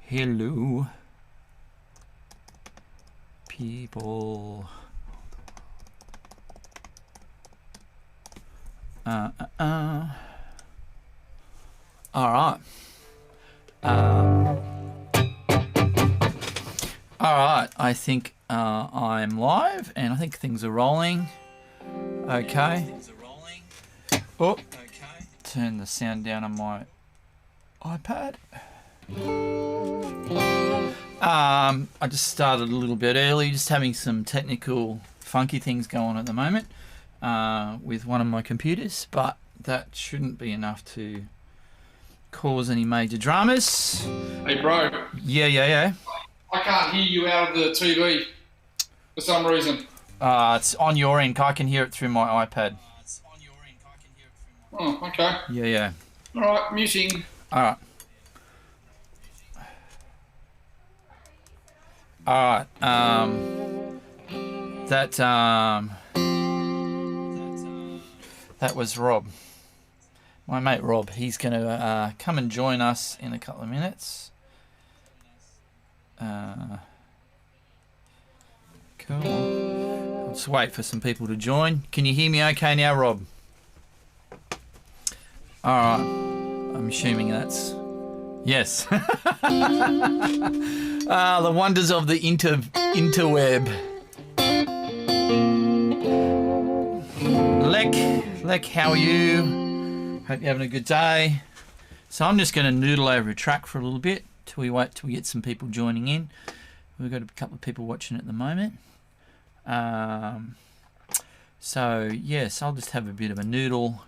Hello, people. All right. All right. I think I'm live, and I think things are rolling. Okay. Oh. Turn the sound down on my iPad. I just started a little bit early, just having some technical funky things going on at the moment with one of my computers, but that shouldn't be enough to cause any major dramas. Hey, bro. Yeah. I can't hear you out of the TV for some reason. It's on your end. I can hear it through my iPad. Oh, okay. Yeah. All right, muting. All right. That was Rob, my mate Rob. He's going to come and join us in a couple of minutes. Cool. I'll just wait for some people to join. Can you hear me okay now, Rob? All right. I'm assuming that's yes. The wonders of the interweb. Lek, how are you? Hope you're having a good day. So I'm just going to noodle over a track for a little bit till we get some people joining in. We've got a couple of people watching at the moment. So yes, I'll just have a bit of a noodle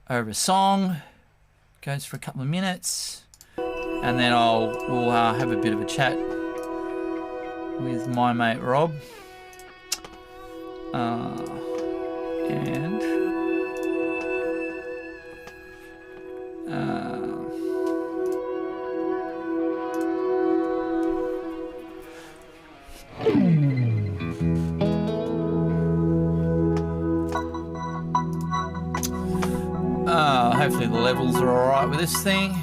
over a song. Goes for a couple of minutes, and then we'll have a bit of a chat with my mate Rob. Hopefully the levels are all right with this thing.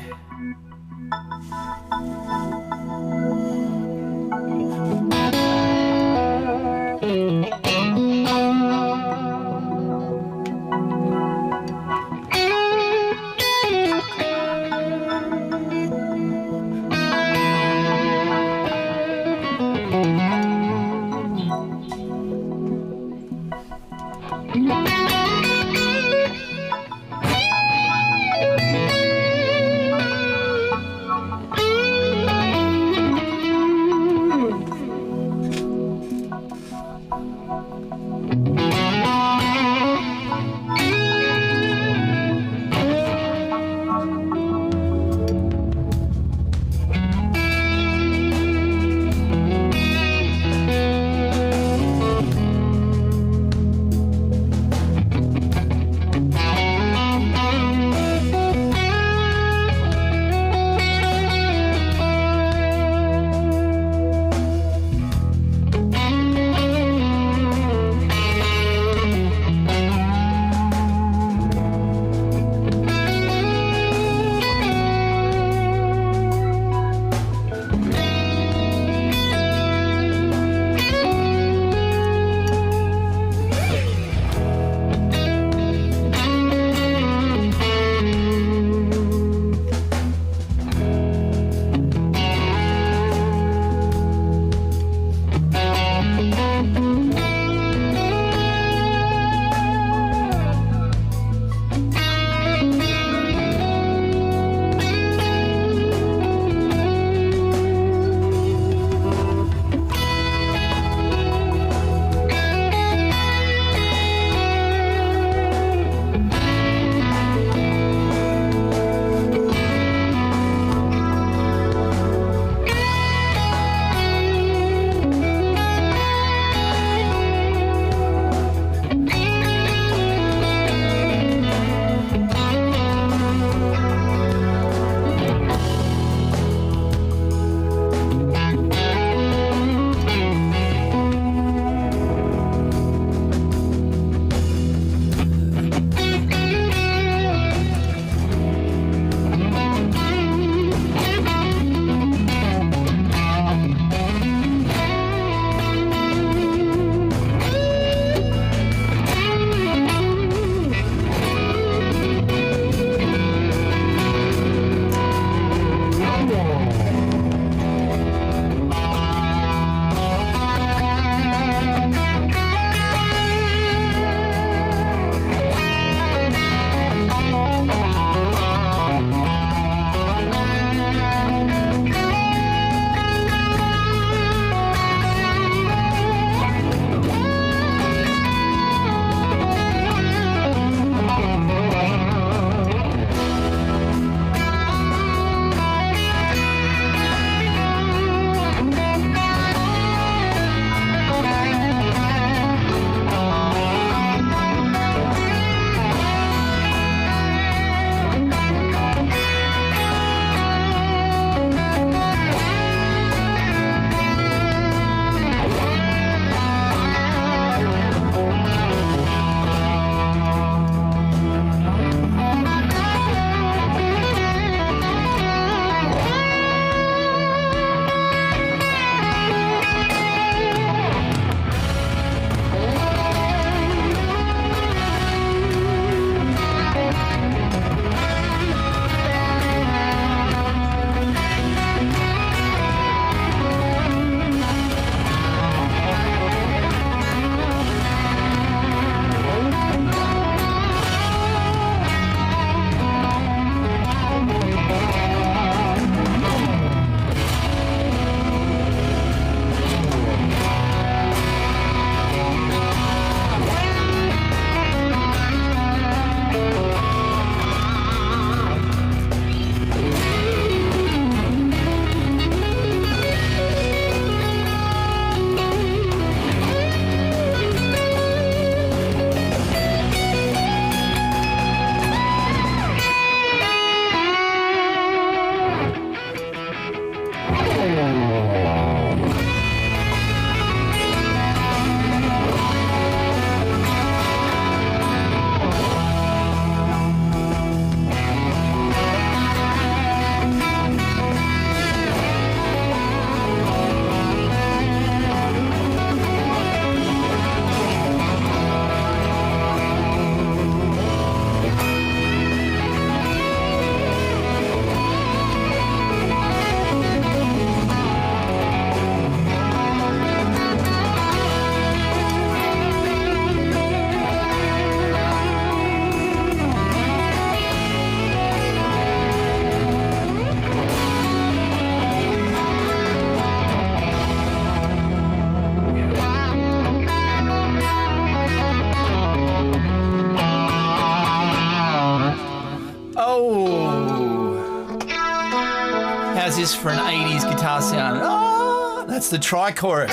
How's this for an 80s guitar sound? Oh, that's the tri-chorus.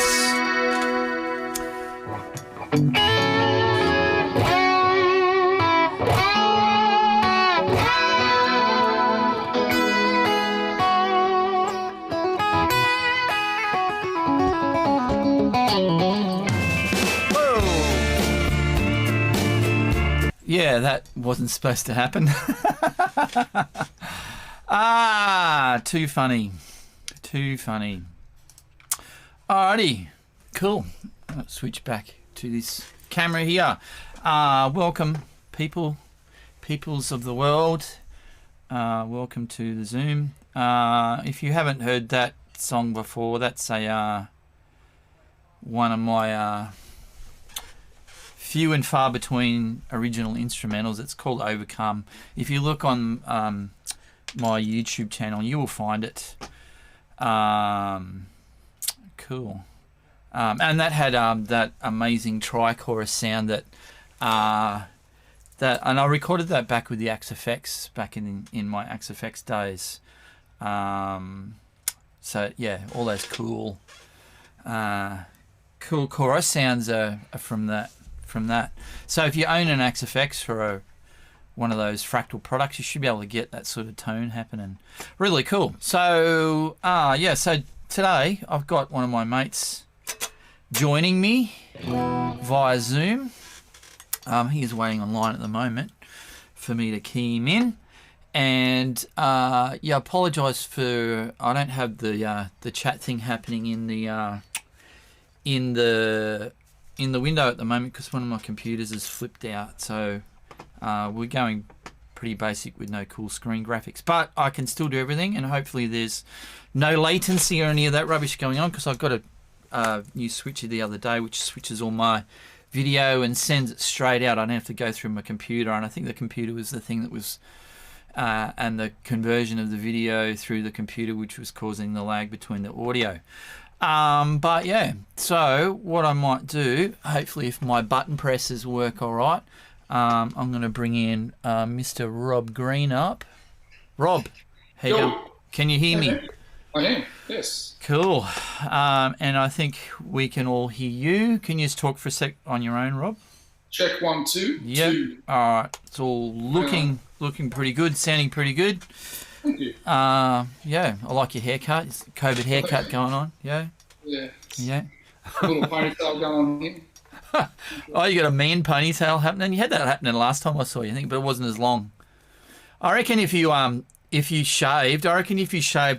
Yeah, that wasn't supposed to happen. Too funny. Too funny. Alrighty, cool. I'll switch back to this camera here. Welcome, peoples of the world. Welcome to the Zoom. If you haven't heard that song before, that's a one of my few and far between original instrumentals. It's called Overcome. If you look on my YouTube channel, you will find it. Cool. And that had that amazing tri-chorus sound that and I recorded that back with the Axe FX back in my Axe FX days. So yeah, all those cool chorus sounds are from that. So if you own an Axe FX for one of those Fractal products, you should be able to get that sort of tone happening. Really cool. So so today I've got one of my mates joining me via Zoom. He is waiting online at the moment for me to key him in. And apologise for I don't have the chat thing happening in the window at the moment because one of my computers is flipped out. So we're going pretty basic with no cool screen graphics, but I can still do everything, and hopefully there's no latency or any of that rubbish going on because I've got a new switcher the other day which switches all my video and sends it straight out. I don't have to go through my computer, and I think the computer was the thing that was and the conversion of the video through the computer which was causing the lag between the audio. But yeah, so what I might do, hopefully if my button presses work all right, I'm going to bring in Mr. Rob Green up. Rob, can you hear me? I am, yes. Cool. And I think we can all hear you. Can you just talk for a sec on your own, Rob? Check 1, 2. Yep. 2. All right. It's all looking pretty good, sounding pretty good. Thank you. Yeah, I like your haircut. It's a COVID haircut going on. Yeah. Yeah. Yeah. A little ponytail going on here. Oh, you got a man ponytail happening. You had that happening last time I saw you, I think, but it wasn't as long. I reckon if you shaved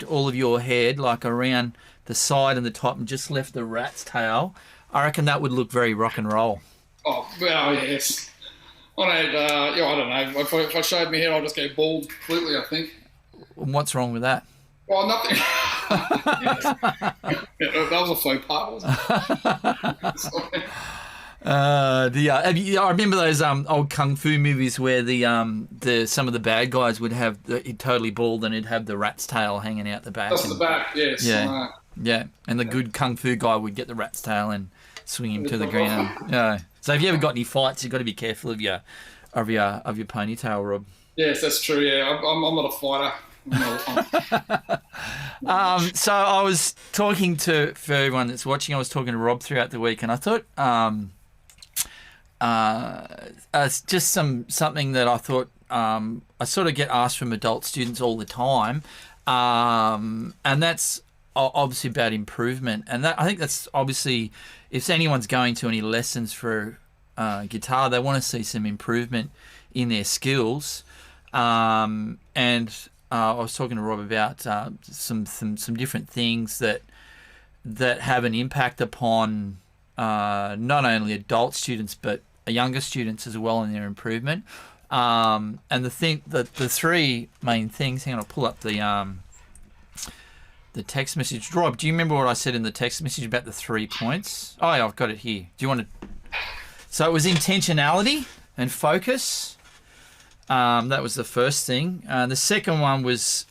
all of your head like around the side and the top and just left the rat's tail, I reckon that would look very rock and roll. Oh, well, yes. I don't know. If I shaved my head, I'll just go bald completely, I think. And what's wrong with that? Well, nothing. That was a faux pas, wasn't it? I remember those old kung fu movies where some of the bad guys would have he'd totally bald and he'd have the rat's tail hanging out the back. That's the back, yes. Yeah, yeah, and the good kung fu guy would get the rat's tail and swing him to the ground. Yeah. So if you ever got any fights, you've got to be careful of your ponytail, Rob. Yes, that's true. Yeah, I'm not a fighter. So I was talking for everyone that's watching, I was talking to Rob throughout the week, and I thought it's just something that I thought I sort of get asked from adult students all the time, and that's obviously about improvement. And that I think that's obviously, if anyone's going to any lessons for guitar, they want to see some improvement in their skills. And I was talking to Rob about some different things that have an impact upon not only adult students but younger students as well in their improvement. And the three main things. Hang on, I'll pull up the text message. Rob, do you remember what I said in the text message about the 3 points? Oh yeah, I've got it here. Do you want to? So it was intentionality and focus. That was the first thing. The second one was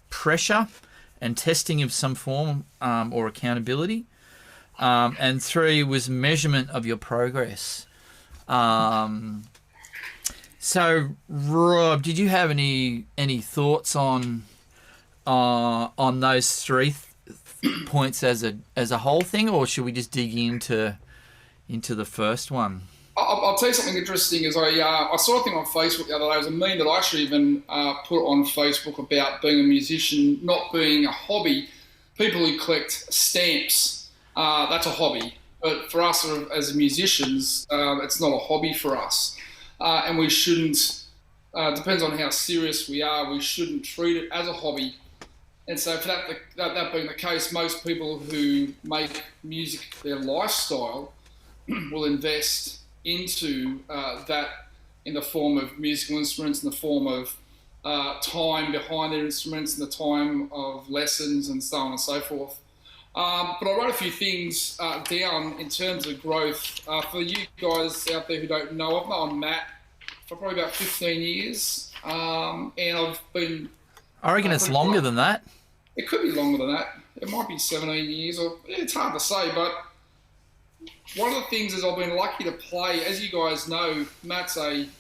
pressure and testing of some form or accountability. And 3 was measurement of your progress. So, Rob, did you have any thoughts on on those three points as a whole thing, or should we just dig into the first one? I'll tell you something interesting. Is I saw a thing on Facebook the other day. It was a meme that I actually even put on Facebook about being a musician not being a hobby. People who collect stamps, that's a hobby. But for us as musicians, it's not a hobby for us. And we shouldn't, depends on how serious we are, we shouldn't treat it as a hobby. And so for that being the case, most people who make music their lifestyle will invest into that in the form of musical instruments, in the form of time behind their instruments, and the time of lessons and so on and so forth. But I wrote a few things down in terms of growth. For you guys out there who don't know, I've known Matt for probably about 15 years. And I've been... I reckon it's longer than that. It could be longer than that. It might be 17 years, or it's hard to say, but one of the things is I've been lucky to play. As you guys know,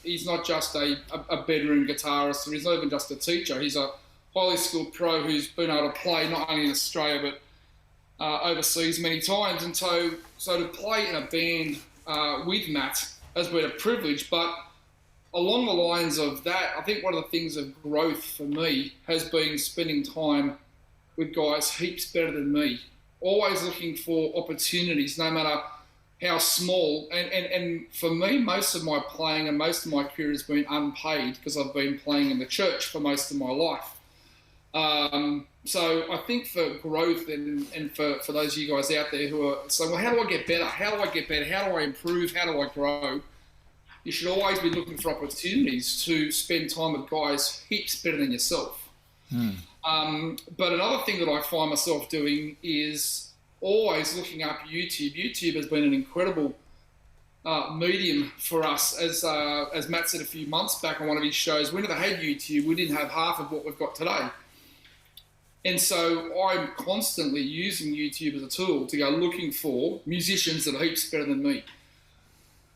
he's not just a bedroom guitarist, or he's not even just a teacher. He's a highly skilled pro who's been able to play not only in Australia, but overseas many times. And so to play in a band with Matt has been a privilege. But along the lines of that, I think one of the things of growth for me has been spending time with guys heaps better than me. Always looking for opportunities, no matter how small. And for me, most of my playing and most of my career has been unpaid because I've been playing in the church for most of my life. So I think for growth and for those of you guys out there who are saying, well, how do I get better? How do I get better? How do I improve? How do I grow? You should always be looking for opportunities to spend time with guys heaps better than yourself. But another thing that I find myself doing is always looking up YouTube. YouTube has been an incredible medium for us. As Matt said a few months back on one of his shows, we never had YouTube. We didn't have half of what we've got today. And so I'm constantly using YouTube as a tool to go looking for musicians that are heaps better than me.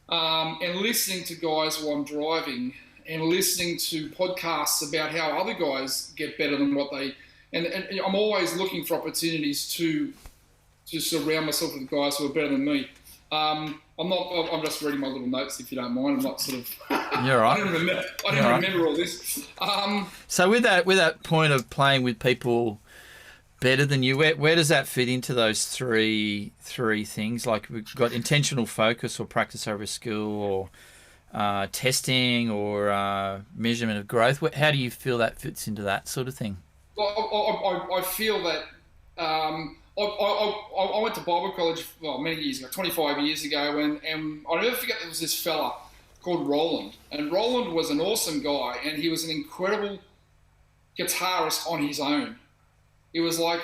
And listening to guys while I'm driving, and listening to podcasts about how other guys get better than what they... And I'm always looking for opportunities to surround myself with guys who are better than me. I'm just reading my little notes, if you don't mind. I'm not sort of... You're right. I didn't remember all this. So with that point of playing with people better than you, where does that fit into those three things? Like we've got intentional focus or practice over skill, or testing, or measurement of growth. How do you feel that fits into that sort of thing? Well, I feel that I went to Bible college many years ago, 25 years ago, and I'll never forget there was this fella called Roland. And Roland was an awesome guy, and he was an incredible guitarist on his own. It was like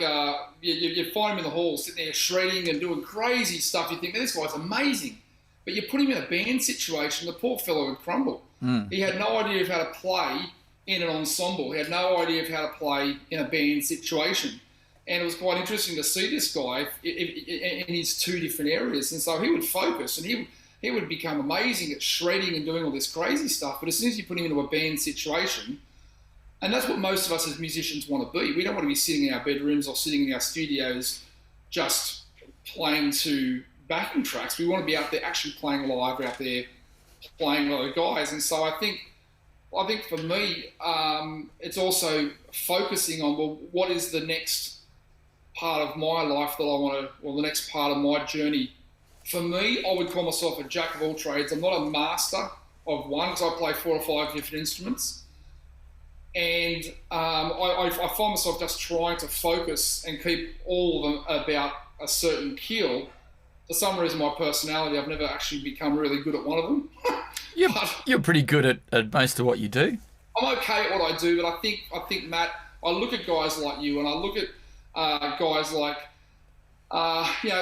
you find him in the hall sitting there shredding and doing crazy stuff. You think, this guy's amazing. But you put him in a band situation, the poor fellow would crumble. He had no idea of how to play in an ensemble. He had no idea of how to play in a band situation. And it was quite interesting to see this guy in his two different areas. And so he would focus, and he would become amazing at shredding and doing all this crazy stuff. But as soon as you put him into a band situation, and that's what most of us as musicians want to be. We don't want to be sitting in our bedrooms or sitting in our studios just playing to backing tracks. We want to be out there actually playing live, out there playing with other guys. And so I think for me, it's also focusing on, well, what is the next part of my life that I want to, or the next part of my journey. For me, I would call myself a jack of all trades. I'm not a master of one, because I play 4 or 5 different instruments. And I find myself just trying to focus and keep all of them about a certain keel. For some reason, my personality, I've never actually become really good at one of them. You're pretty good at most of what you do. I'm okay at what I do, but I think Matt, I look at guys like you, and I look at guys like,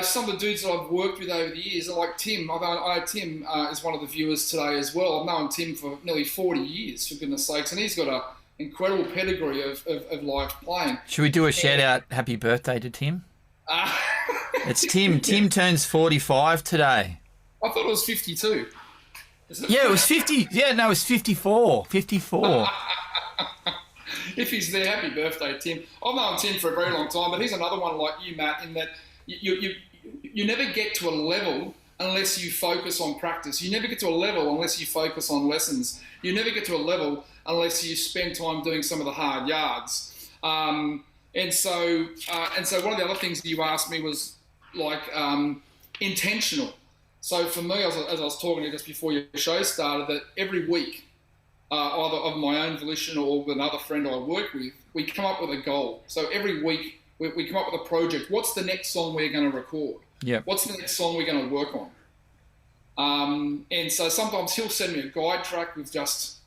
some of the dudes that I've worked with over the years, like Tim. I know Tim is one of the viewers today as well. I've known Tim for nearly 40 years, for goodness sakes, and he's got an incredible pedigree of live playing. Should we do a shout out happy birthday to Tim? It's Tim. Tim turns 45 today. I thought it was 52. Yeah, it was 50. Yeah, no, it was 54. 54. if he's there, happy birthday, Tim. I've known Tim for a very long time, but he's another one like you, Matt, in that you never get to a level unless you focus on practice. You never get to a level unless you focus on lessons. You never get to a level unless you spend time doing some of the hard yards. And so one of the other things that you asked me was like intentional. So for me, as I was talking to you just before your show started, that every week, either of my own volition or with another friend I work with, we come up with a goal. So every week we come up with a project. What's the next song we're going to record? Yeah. What's the next song we're going to work on? And so sometimes he'll send me a guide track with just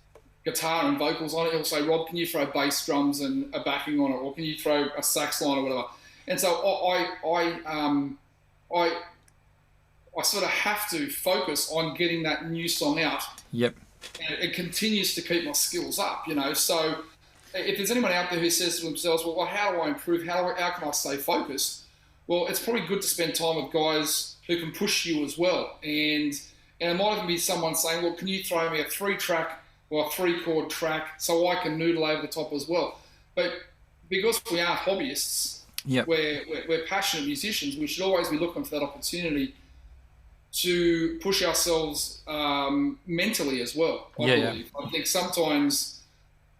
guitar and vocals on it. He'll say, Rob, can you throw bass drums and a backing on it? Or can you throw a sax line or whatever? And so I sort of have to focus on getting that new song out. Yep. And it continues to keep my skills up, you know. So if there's anyone out there who says to themselves, well, how do I improve? How can I stay focused? Well, it's probably good to spend time with guys who can push you as well. And it might even be someone saying, well, can you throw me a 3-track or a 3-chord track so I can noodle over the top as well? But because we are hobbyists, yep. we're passionate musicians, we should always be looking for that opportunity to push ourselves mentally as well. I believe. I think sometimes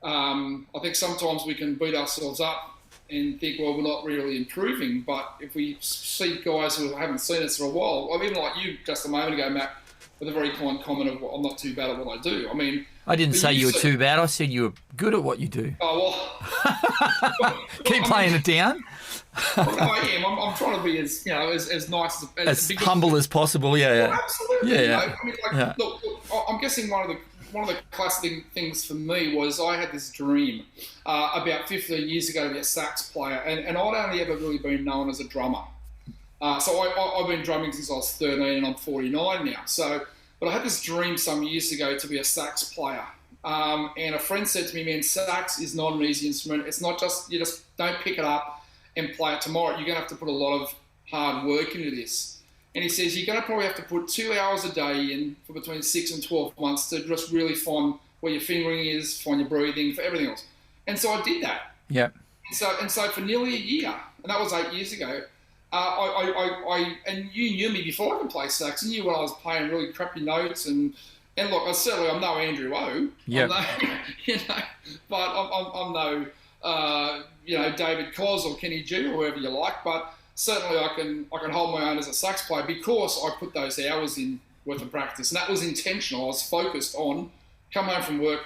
we can beat ourselves up and think, well, we're not really improving. But if we see guys who haven't seen us for a while, I mean, like you just a moment ago, Matt, with a very kind comment of, well, I'm not too bad at what I do. I mean, I didn't say you were too bad. I said you were good at what you do. Oh, well. Keep playing it down. Well, no, I am. I'm trying to be as, you know, as nice as humble as possible. Yeah, yeah. Well, absolutely. Yeah, you yeah. know, I mean, like, look, I'm guessing one of the classic things for me was I had this dream about 15 years ago to be a sax player, and I'd only ever really been known as a drummer. So I've been drumming since I was 13, and I'm 49 now. So, but I had this dream some years ago to be a sax player. And a friend said to me, man, sax is not an easy instrument. It's not just, you just don't pick it up and play it tomorrow. You're going to have to put a lot of hard work into this. And he says, you're going to probably have to put 2 hours a day in for between 6 and 12 months to just really find where your fingering is, find your breathing, for everything else. And so I did that. Yeah. And so for nearly a year, and that was 8 years ago, and you knew me before I could play sax. You knew when I was playing really crappy notes, and look, I'm no Andrew O. Yeah. You know, but I'm no David Cos or Kenny G or whoever you like. But certainly I can hold my own as a sax player because I put those hours in worth of practice, and that was intentional. I was focused on come home from work,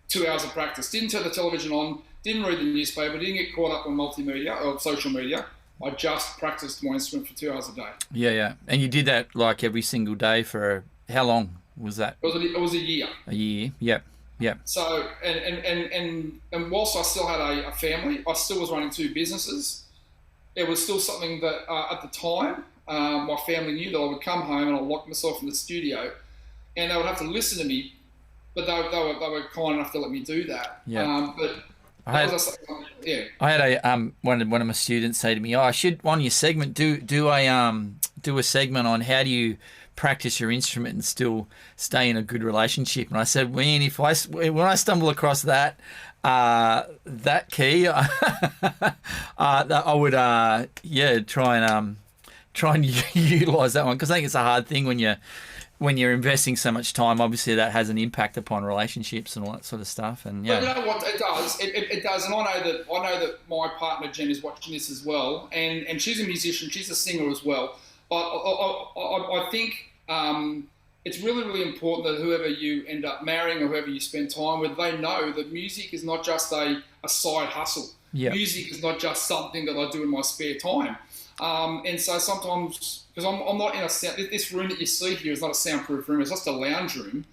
2 hours of practice. Didn't turn the television on. Didn't read the newspaper. Didn't get caught up on multimedia or social media. I just practiced my instrument for 2 hours a day. Yeah, yeah. And you did that like every single day for how long was that? It was a year. A year, yep. Yep. So, and whilst I still had a family, I still was running 2 businesses. It was still something that at the time, my family knew that I would come home and I'd lock myself in the studio and they would have to listen to me, but they were kind enough to let me do that. Yeah. But I had a one of my students say to me, "Oh, I should on your segment do a segment on how do you practice your instrument and still stay in a good relationship." And I said, "Man, when I stumble across that key, I would try and utilize that one because I think it's a hard thing when you're investing so much time. Obviously that has an impact upon relationships and all that sort of stuff. And yeah, but you know what it does? It does, and I know that my partner Jen is watching this as well, and she's a musician, she's a singer as well. But I think it's really, really important that whoever you end up marrying or whoever you spend time with, they know that music is not just a side hustle. Yep. Music is not just something that I do in my spare time. And so sometimes, because I'm not in this room that you see here is not a soundproof room, it's just a lounge room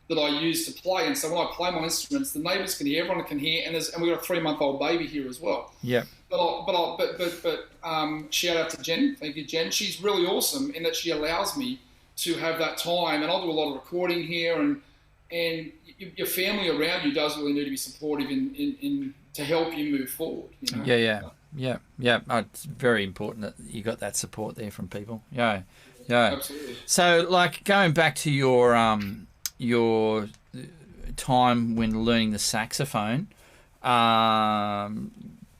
that I use to play. And so when I play my instruments, the neighbours can hear, everyone can hear, and we've got a 3-month-old baby here as well. Yeah. But shout out to Jen. Thank you, Jen. She's really awesome in that she allows me to have that time, and I'll do a lot of recording here, and your family around you does really need to be supportive in to help you move forward. You know? Yeah. Oh, it's very important that you got that support there from people. Yeah. Absolutely. So, like going back to your time when learning the saxophone,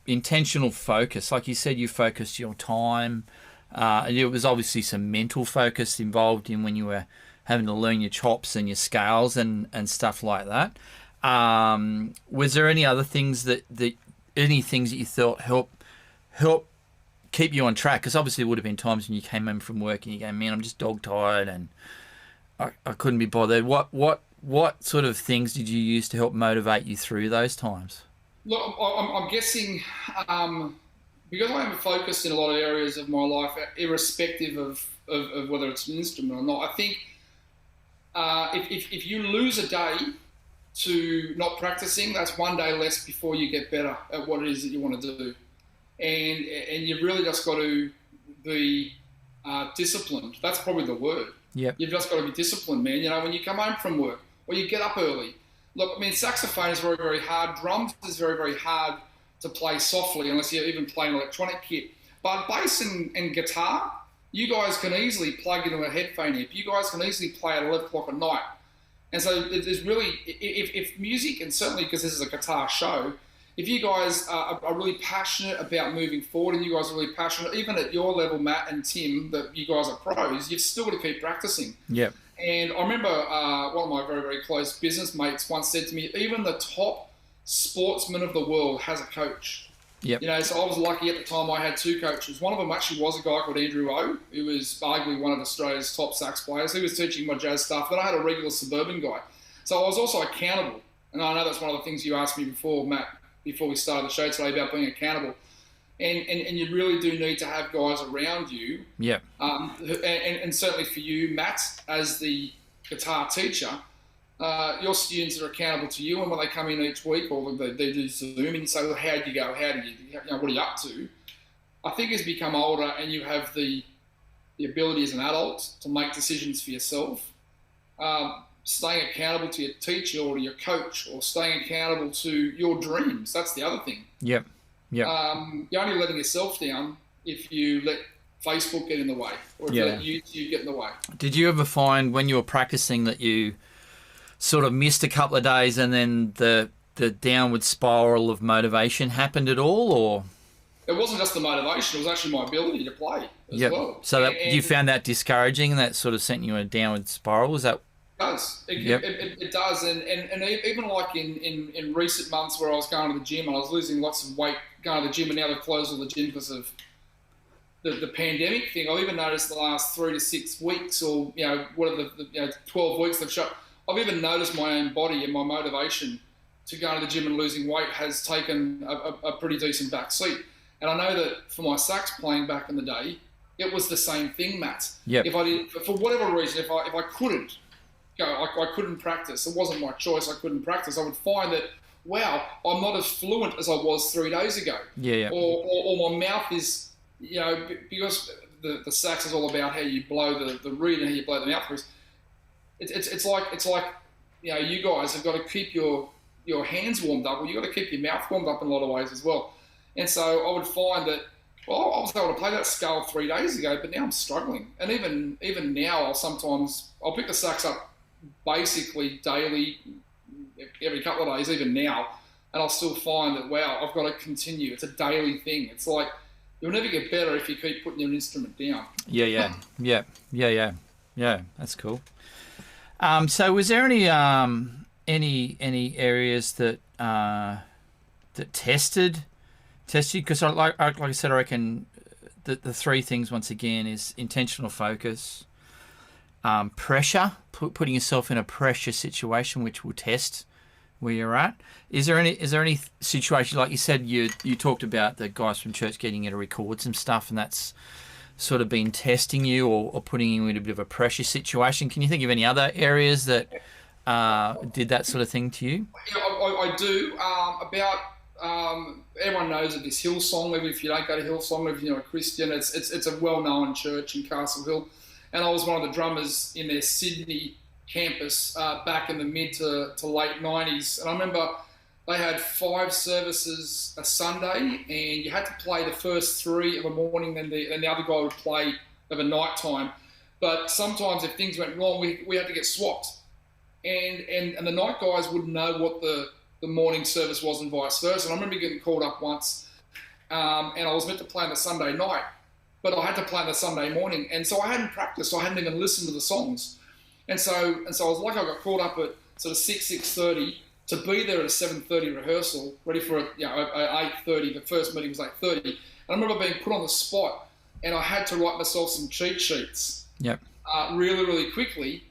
intentional focus. Like you said, you focused your time. And it was obviously some mental focus involved in when you were having to learn your chops and your scales and stuff like that. Was there any other things that any things that you thought help keep you on track? Because obviously there would have been times when you came home from work and you go, man, I'm just dog tired and I couldn't be bothered. What sort of things did you use to help motivate you through those times? Look, I'm guessing because I am focused in a lot of areas of my life, irrespective of whether it's an instrument or not. I think if you lose a day to not practicing, that's one day less before you get better at what it is that you want to do. And you've really just got to be disciplined. That's probably the word. Yep. You've just got to be disciplined, man. You know, when you come home from work or you get up early. Look, I mean, saxophone is very, very hard. Drums is very, very hard to play softly unless you even play an electronic kit. But bass and guitar, you guys can easily plug into a headphone amp. You guys can easily play at 11 o'clock at night. And so there's really, if music, and certainly because this is a guitar show, if you guys are really passionate about moving forward and you guys are really passionate, even at your level, Matt and Tim, that you guys are pros, you've still got to keep practicing. Yep. And I remember one of my very, very close business mates once said to me, even the top sportsman of the world has a coach. Yep. You know, so I was lucky at the time I had two coaches. One of them actually was a guy called Andrew O, who was arguably one of Australia's top sax players. He was teaching my jazz stuff. Then I had a regular suburban guy. So I was also accountable. And I know that's one of the things you asked me before, Matt, before we started the show today, about being accountable. And you really do need to have guys around you. Yep. And certainly for you, Matt, as the guitar teacher, your students are accountable to you, and when they come in each week or they do Zoom and you say, well, how'd you go? How did you know, what are you up to? I think as you become older and you have the ability as an adult to make decisions for yourself, staying accountable to your teacher or to your coach, or staying accountable to your dreams, that's the other thing. Yep. Yep. You're only letting yourself down if you let Facebook get in the way, or if you let YouTube get in the way. Did you ever find when you were practicing that you sort of missed a couple of days and then the downward spiral of motivation happened at all, or? It wasn't just the motivation, it was actually my ability to play as well. So that, you found that discouraging and that sort of sent you in a downward spiral? Was that? It does. It does. And even like in recent months where I was going to the gym and I was losing lots of weight going to the gym, and now they've closed all the gym because of the pandemic thing. I've even noticed the last 3 to 6 weeks, or, you know, what are the 12 weeks they've shut, I've even noticed my own body and my motivation to go to the gym and losing weight has taken a pretty decent back seat. And I know that for my sax playing back in the day, it was the same thing, Matt. Yep. If I did, for whatever reason, if I couldn't go, I couldn't practice. It wasn't my choice. I couldn't practice. I would find that, wow, I'm not as fluent as I was 3 days ago. Yeah. Or my mouth is, you know, because the sax is all about how you blow the reed and how you blow the mouth. It's like, you know, you guys have got to keep your hands warmed up, or you've got to keep your mouth warmed up in a lot of ways as well. And so I would find that, well, I was able to play that scale 3 days ago, but now I'm struggling. And even now, I'll pick the sax up basically daily, every couple of days, even now, and I'll still find that, wow, I've got to continue. It's a daily thing. It's like you'll never get better if you keep putting your instrument down. Yeah. That's cool. So was there any areas that tested you? Because like I said, I reckon the three things once again is intentional focus, pressure, putting yourself in a pressure situation which will test where you're at. Is there any situation, like you said, you talked about the guys from church getting you to record some stuff, and that's sort of been testing you or putting you in a bit of a pressure situation? Can you think of any other areas that did that sort of thing to you? Yeah, I do. Everyone knows of this Hillsong. Maybe if you don't go to Hillsong, maybe you're a Christian, it's a well-known church in Castle Hill. And I was one of the drummers in their Sydney campus back in the mid to late 90s. And I remember they had 5 services a Sunday, and you had to play the first 3 of a morning, and the other guy would play of a night time. But sometimes if things went wrong, we had to get swapped. And the night guys wouldn't know what the the morning service was and vice versa. And I remember getting called up once, and I was meant to play on the Sunday night, but I had to play on the Sunday morning, and so I hadn't practiced. I hadn't even listened to the songs, and so I was lucky. I got called up at sort of 6:30 to be there at a 7:30 rehearsal, ready for a 8:30. The first meeting was 8:30, and I remember being put on the spot, and I had to write myself some cheat sheets. Yep. Really, really quickly.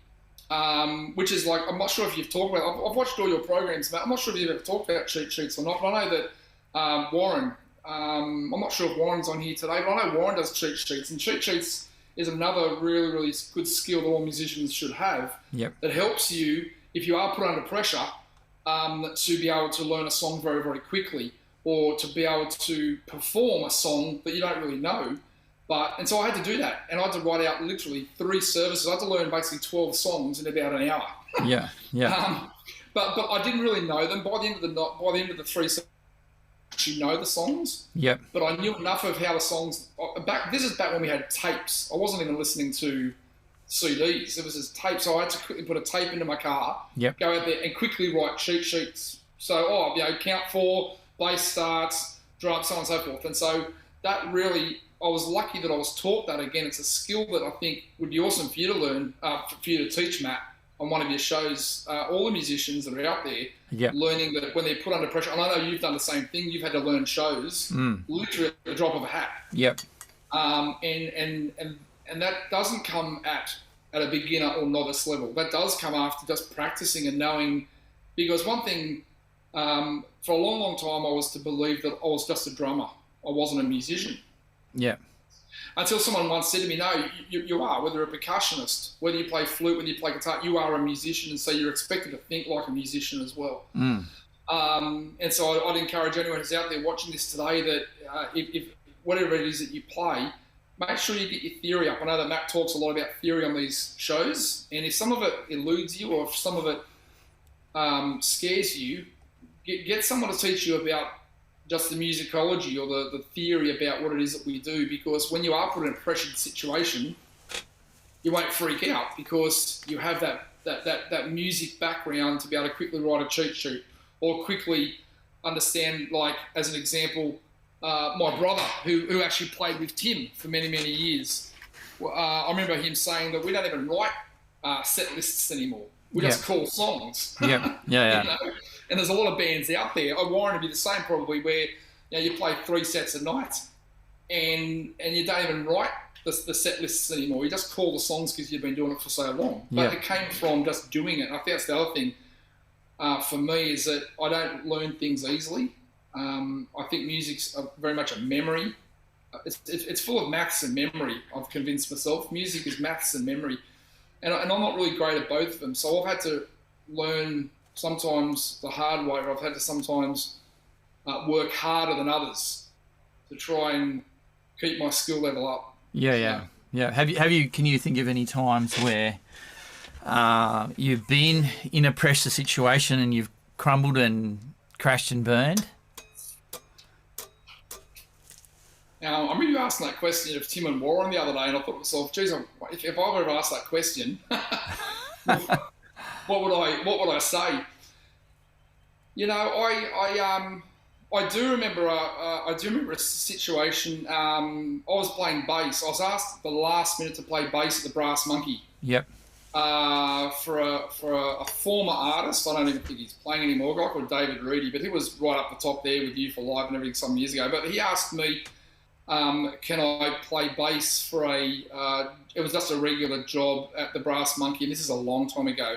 Which is like, I'm not sure if you've talked about, I've watched all your programs, Matt. I'm not sure if you've ever talked about cheat sheets or not, but I know that Warren, I'm not sure if Warren's on here today, but I know Warren does cheat sheets, and cheat sheets is another really, really good skill that all musicians should have. Yep. That helps you, if you are put under pressure, to be able to learn a song very, very quickly, or to be able to perform a song that you don't really know. And so I had to do that, and I had to write out literally 3 services. I had to learn basically 12 songs in about an hour. Yeah, yeah. But I didn't really know them by the end of the 3 services. I actually know the songs. Yep. But I knew enough of how the songs. This is back when we had tapes. I wasn't even listening to CDs. It was just tapes. So I had to quickly put a tape into my car. Yep. Go out there and quickly write cheat sheets. So count 4, bass starts, drum, so on and so forth. And so that really. I was lucky that I was taught that. Again, it's a skill that I think would be awesome for you to learn, for you to teach, Matt, on one of your shows. All the musicians that are out there, yep. learning that when they're put under pressure, and I know you've done the same thing, you've had to learn shows literally at the drop of a hat. Yep. And that doesn't come at a beginner or novice level. That does come after just practicing and knowing, because one thing, for a long, long time, I was to believe that I was just a drummer. I wasn't a musician. Yeah. Until someone once said to me, no, you are, whether you're a percussionist, whether you play flute, whether you play guitar, you are a musician, and so you're expected to think like a musician as well. And so I'd encourage anyone who's out there watching this today that if whatever it is that you play, make sure you get your theory up. I know that Matt talks a lot about theory on these shows, and if some of it eludes you or if some of it scares you, get someone to teach you about just the musicology or the theory about what it is that we do, because when you are put in a pressured situation, you won't freak out because you have that music background to be able to quickly write a cheat sheet or quickly understand, like, as an example, my brother who actually played with Tim for many, many years. I remember him saying that we don't even write set lists anymore. We just call songs. Yeah. You know? And there's a lot of bands out there. Warren would be the same probably, where you play 3 sets a night and you don't even write the set lists anymore. You just call the songs because you've been doing it for so long. But it came from just doing it. And I think that's the other thing for me, is that I don't learn things easily. I think music's very much a memory. It's full of maths and memory, I've convinced myself. Music is maths and memory. And I'm not really great at both of them. So I've had to learn sometimes the hard way, or I've had to sometimes work harder than others to try and keep my skill level up. Yeah. Have you? Can you think of any times where you've been in a pressure situation and you've crumbled and crashed and burned? Now, I remember you asking that question of Tim and Warren the other day, and I thought to myself, geez, if I were to ask that question, what would I say? You know, I do remember a situation. I was playing bass. I was asked at the last minute to play bass at the Brass Monkey. Yep. For a former artist, I don't even think he's playing anymore, a guy called David Reedy, but he was right up the top there with You for Live and everything some years ago. But he asked me, can I play bass for it was just a regular job at the Brass Monkey, and this is a long time ago.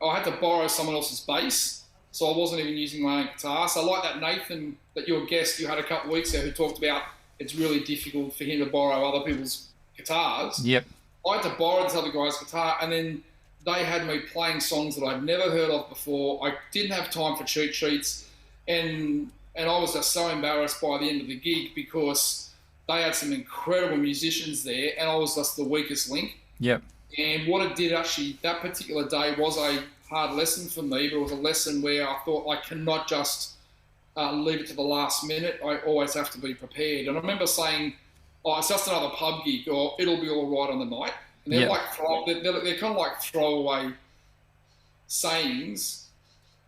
I had to borrow someone else's bass, so I wasn't even using my own guitar. So like that Nathan, that your guest you had a couple of weeks ago, who talked about it's really difficult for him to borrow other people's guitars. Yep. I had to borrow this other guy's guitar, and then they had me playing songs that I'd never heard of before. I didn't have time for cheat sheets, and I was just so embarrassed by the end of the gig because they had some incredible musicians there, and I was just the weakest link. Yep. And what it did actually, that particular day was a hard lesson for me, but it was a lesson where I thought I cannot just leave it to the last minute. I always have to be prepared. And I remember saying, it's just another pub gig, or it'll be all right on the night. And they're they're kind of like throwaway sayings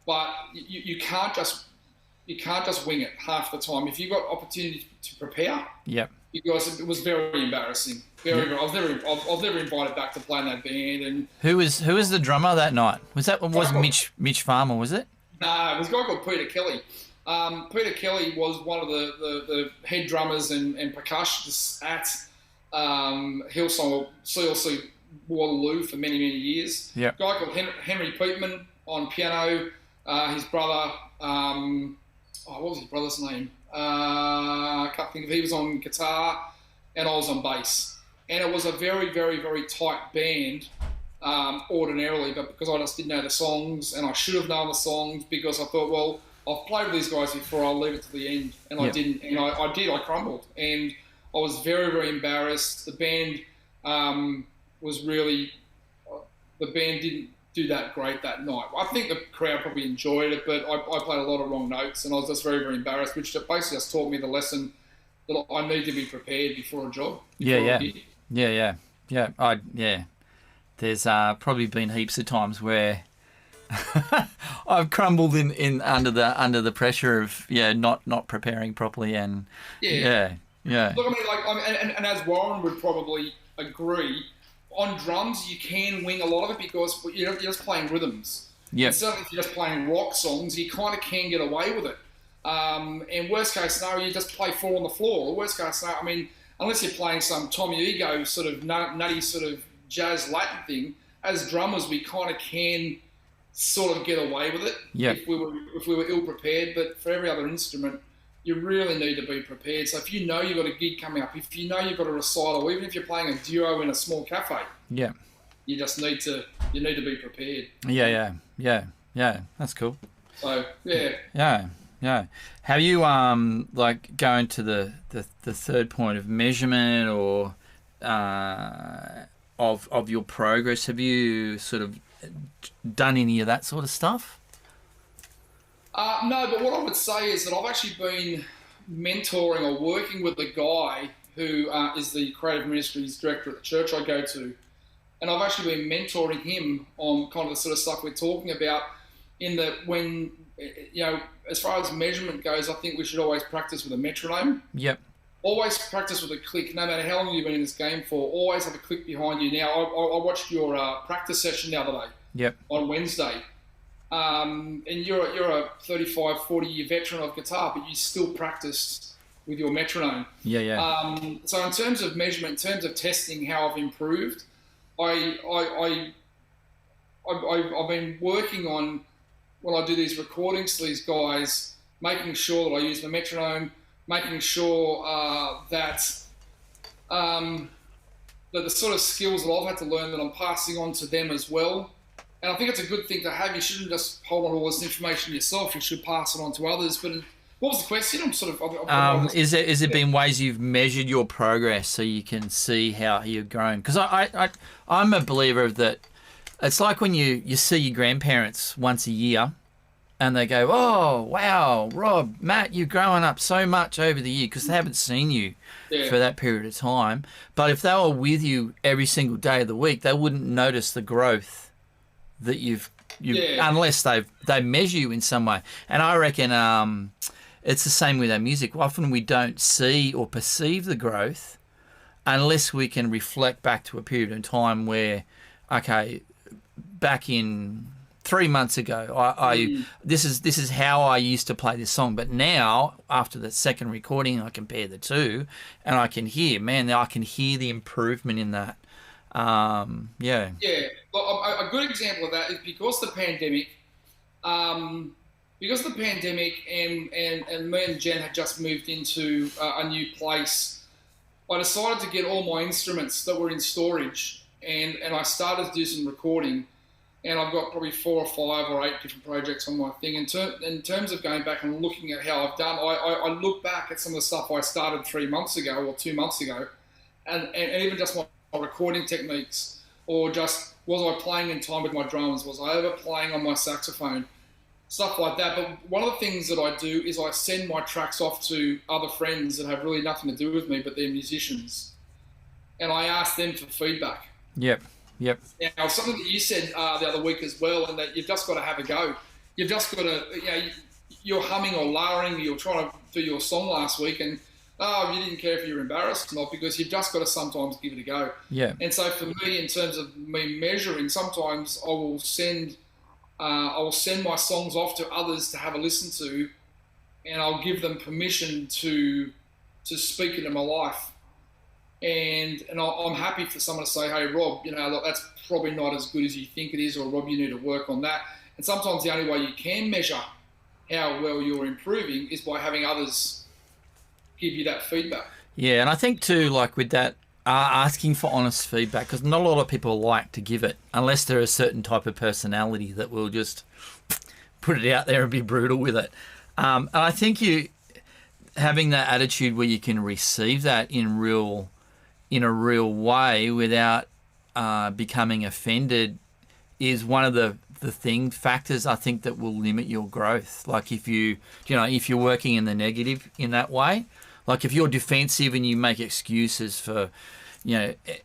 but you can't just wing it half the time. If you've got opportunity to prepare, Yep. because it was very embarrassing. Very, Yep. very. I was never invited back to play in that band, and Who was the drummer that night? Was Mitch Farmer? Was it? it was a guy called Peter Kelly. Peter Kelly was one of the head drummers and percussionists at Hillsong CLC Waterloo for many, many years. Yep. A guy called Henry Peatman on piano. His brother, what was his brother's name? I can't think of. He was on guitar, and I was on bass. And it was a very, very, very tight band. Ordinarily, but because I just didn't know the songs, and I should have known the songs, because I thought, well, I've played with these guys before, I'll leave it to the end, and I didn't, and I crumbled, and I was very, very embarrassed. The band the band didn't do that great that night. I think the crowd probably enjoyed it, but I played a lot of wrong notes, and I was just very, very embarrassed, which basically just taught me the lesson that I need to be prepared before a job. Yeah. There's probably been heaps of times where I've crumbled in under the pressure of not preparing properly, and yeah. Look, and as Warren would probably agree, on drums you can wing a lot of it because you're just playing rhythms. Yeah. And certainly if you're just playing rock songs, you kind of can get away with it. And worst case scenario, you just play four on the floor. Or worst case scenario, unless you're playing some Tommy Ego sort of nutty sort of jazz Latin thing, as drummers we kind of can sort of get away with it if we were ill prepared. But for every other instrument, you really need to be prepared. So if you know you've got a gig coming up, if you know you've got a recital, even if you're playing a duo in a small cafe, you just need to be prepared. Yeah. That's cool. So Yeah. How you like going to the third point of measurement or of your progress? Have you sort of done any of that sort of stuff? No, but what I would say is that I've actually been mentoring or working with a guy who is the creative ministries director at the church I go to, and I've actually been mentoring him on kind of the sort of stuff we're talking about. In that, when as far as measurement goes, I think we should always practice with a metronome. Yep. Always practice with a click, no matter how long you've been in this game for. Always have a click behind you. Now, I watched your practice session the other day. Yep. On Wednesday. And you're a 35, 40-year veteran of guitar, but you still practiced with your metronome. Yeah. So in terms of measurement, in terms of testing how I've improved, I've been working on, when I do these recordings to these guys, making sure that I use my metronome, making sure that the sort of skills that I've had to learn that I'm passing on to them as well. And I think it's a good thing to have. You shouldn't just hold on to all this information yourself. You should pass it on to others. But what was the question? Is there been ways you've measured your progress so you can see how you've grown? Because I'm a believer of that. It's like when you see your grandparents once a year and they go, oh, wow, Rob, Matt, you're growing up so much over the year, because they haven't seen you for that period of time. But if they were with you every single day of the week, they wouldn't notice the growth that you've unless they measure you in some way. And I reckon it's the same with our music. Often we don't see or perceive the growth unless we can reflect back to a period of time where, okay, back in 3 months ago, this is how I used to play this song. But now, after the second recording, I compare the two, and I can hear the improvement in that. Well, a good example of that is because the pandemic, and me and Jen had just moved into a new place. I decided to get all my instruments that were in storage, and I started to do some recording. And I've got probably 4 or 5 or 8 different projects on my thing. In terms of going back and looking at how I've done, I look back at some of the stuff I started 3 months ago or 2 months ago, and even just my recording techniques, or just was I playing in time with my drums, was I overplaying on my saxophone, stuff like that. But one of the things that I do is I send my tracks off to other friends that have really nothing to do with me, but they're musicians, and I ask them for feedback. Yep. Now, something that you said the other week as well, and that you've just got to have a go. you've just got to, you're humming or lowering, you're trying to do your song last week, and you didn't care if you were embarrassed or not, because you've just got to sometimes give it a go. Yeah. And so for me, in terms of me measuring, sometimes I will send my songs off to others to have a listen to, and I'll give them permission to speak into my life. And I'm happy for someone to say, hey, Rob, look, that's probably not as good as you think it is, or Rob, you need to work on that. And sometimes the only way you can measure how well you're improving is by having others give you that feedback. Yeah, and I think too, like with that, asking for honest feedback, because not a lot of people like to give it, unless they're a certain type of personality that will just put it out there and be brutal with it. And I think having that attitude where you can receive that in a real way without becoming offended is one of the factors I think that will limit your growth. Like if you're working in the negative in that way, like if you're defensive and you make excuses for,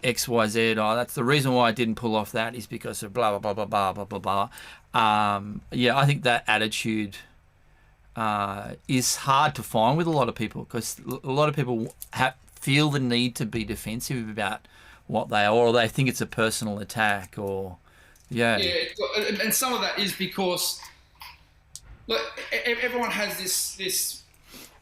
X, Y, Z, that's the reason why I didn't pull off that is because of blah, blah, blah, blah, blah, blah, blah. I think that attitude is hard to find with a lot of people, because a lot of people feel the need to be defensive about what they are, or they think it's a personal attack, or and some of that is because look, everyone has this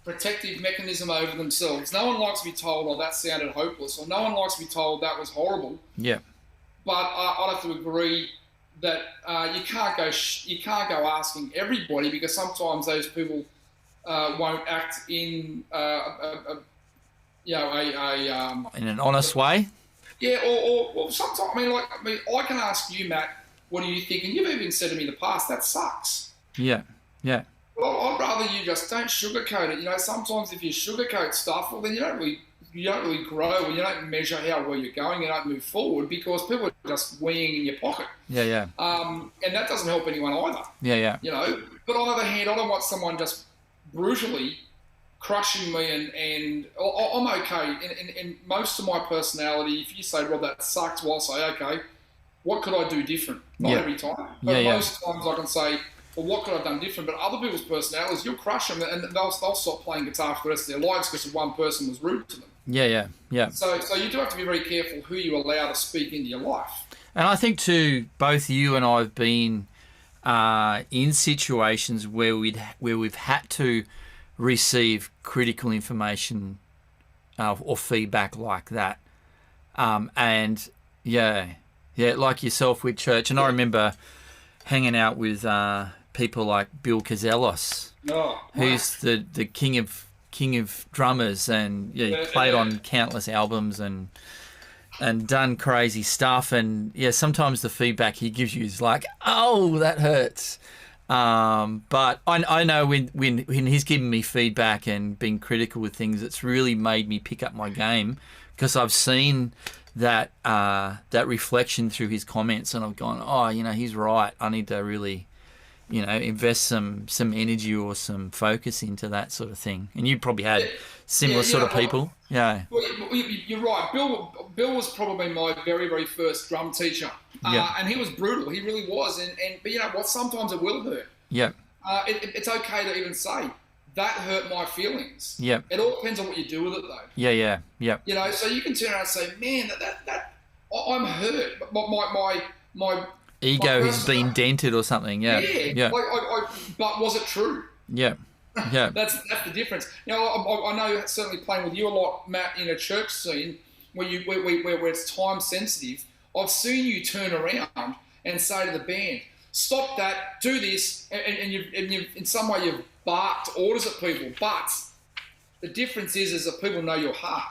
protective mechanism over themselves. No one likes to be told, "Oh, that sounded hopeless," or no one likes to be told that was horrible. Yeah. But I'd have to agree that you can't go asking everybody, because sometimes those people won't act in in an honest way. Yeah, or sometimes I can ask you, Matt, what do you think? And you've even said to me in the past, that sucks. Yeah. Well, I'd rather you just don't sugarcoat it. Sometimes if you sugarcoat stuff, well, then you don't really grow, and you don't measure how well you're going, you don't move forward, because people are just weighing in your pocket. Yeah. And that doesn't help anyone either. Yeah. But on the other hand, I don't want someone just brutally crushing me, and I'm okay. And most of my personality, if you say, Rob, that sucks, well, I'll say, okay, what could I do different? Not every time. But most times I can say, well, what could I have done different? But other people's personalities, you'll crush them, and they'll stop playing guitar for the rest of their lives because one person was rude to them. Yeah. So you do have to be very careful who you allow to speak into your life. And I think too, both you and I have been in situations where we've had to receive critical information or feedback like that, and like yourself with church. And I remember hanging out with people like Bill Kazelos, who's the king of drummers, and he played on countless albums and done crazy stuff. And sometimes the feedback he gives you is like, oh, that hurts. But I know when he's given me feedback and been critical with things, it's really made me pick up my game, because I've seen that reflection through his comments, and I've gone, oh, he's right. I need to really, invest some energy or some focus into that sort of thing. And you probably had similar sort of people. Yeah. Well, you're right. Bill was probably my very, very first drum teacher. And he was brutal. He really was. But you know what? Sometimes it will hurt. Yeah. It's okay to even say, that hurt my feelings. Yeah. It all depends on what you do with it, though. Yeah. So you can turn around and say, man, that I'm hurt. But my ego has been dented or something. Yeah. But was it true? Yeah. That's the difference. I know certainly playing with you a lot, Matt, in a church scene where it's time sensitive. I've seen you turn around and say to the band, "Stop that! Do this!" And you've in some way you've barked orders at people. But the difference is that people know your heart.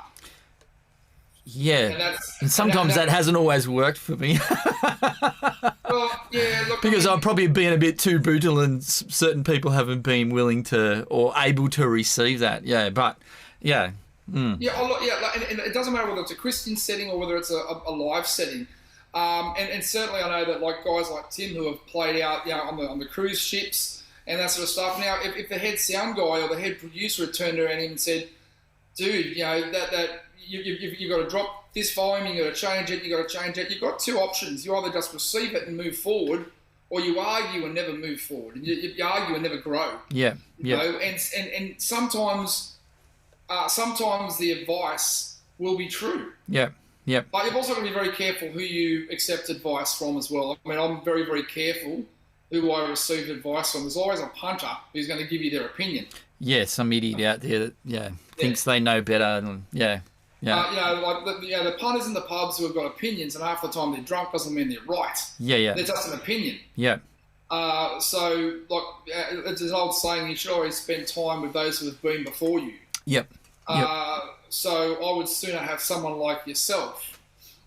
Yeah, and sometimes that hasn't always worked for me. Well, yeah, look, because I've probably been a bit too brutal, and certain people haven't been willing to or able to receive that. Yeah, but yeah. And it doesn't matter whether it's a Christian setting or whether it's a live setting. And certainly I know that like guys like Tim who have played out on the cruise ships and that sort of stuff. Now, if the head sound guy or the head producer had turned around him and said, "Dude, that you've got to drop this volume, you've got to change it, you've got to change it," you've got two options. You either just receive it and move forward, or you argue and never move forward, and you argue and never grow. Yeah. You Yeah. know, and sometimes the advice will be true. Yeah. Yeah. But you've also got to be very careful who you accept advice from as well. I mean, I'm very, very careful who I receive advice from. There's always a punter who's going to give you their opinion. Yeah. Some idiot out there that thinks they know better. Than, yeah. Like the punters in the pubs who have got opinions, and half the time they're drunk doesn't mean they're right. Yeah. Yeah. They're just an opinion. Yeah. So, like, it's an old saying, you should always spend time with those who have been before you. Yep. So I would sooner have someone like yourself,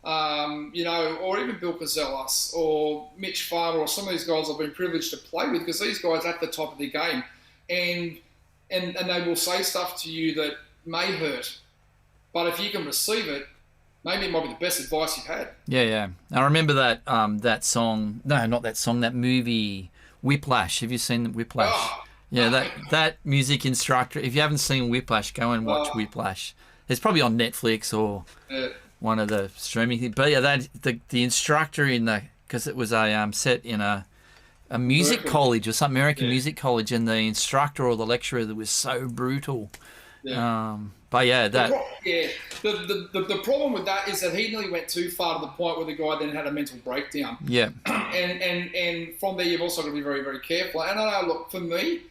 or even Bill Kozelas or Mitch Farmer or some of these guys I've been privileged to play with, because these guys are at the top of their game, and they will say stuff to you that may hurt, but if you can receive it, maybe it might be the best advice you've had. Yeah, yeah. I remember that song. No, not that song. That movie, Whiplash. Have you seen Whiplash? Oh, Yeah, that music instructor. If you haven't seen Whiplash, go and watch Whiplash. It's probably on Netflix or one of the streaming things. But yeah, that the instructor because it was a set in a music college or some American music college, and the instructor or the lecturer that was so brutal. Yeah. But yeah, that. The problem with that is that he nearly went too far to the point where the guy then had a mental breakdown. Yeah. And from there, you've also got to be very, very careful. And I know, look, for me,